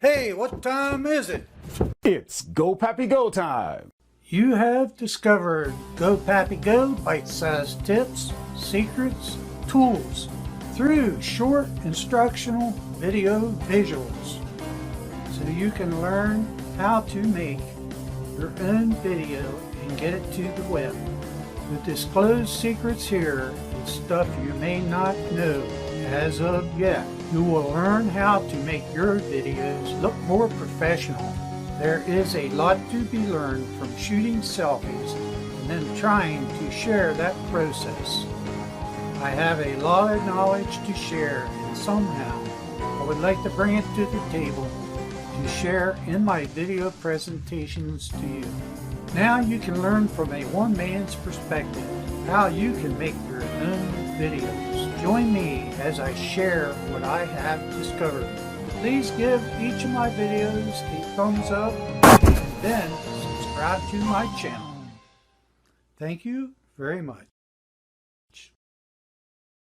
Hey, what time is it? It's GoPappyGo time! You have discovered GoPappyGo bite-sized tips, secrets, tools through short instructional video visuals so you can learn how to make your own video and get it to the web. The disclosed secrets here is stuff you may not know as of yet. You will learn how to make your videos look more professional. There is a lot to be learned from shooting selfies and then trying to share that process. I have a lot of knowledge to share, and somehow I would like to bring it to the table to share in my video presentations to you. Now you can learn from a one man's perspective how you can make your own videos. Join me as I share what I have discovered. Please give each of my videos a thumbs up and then subscribe to my channel. Thank you very much.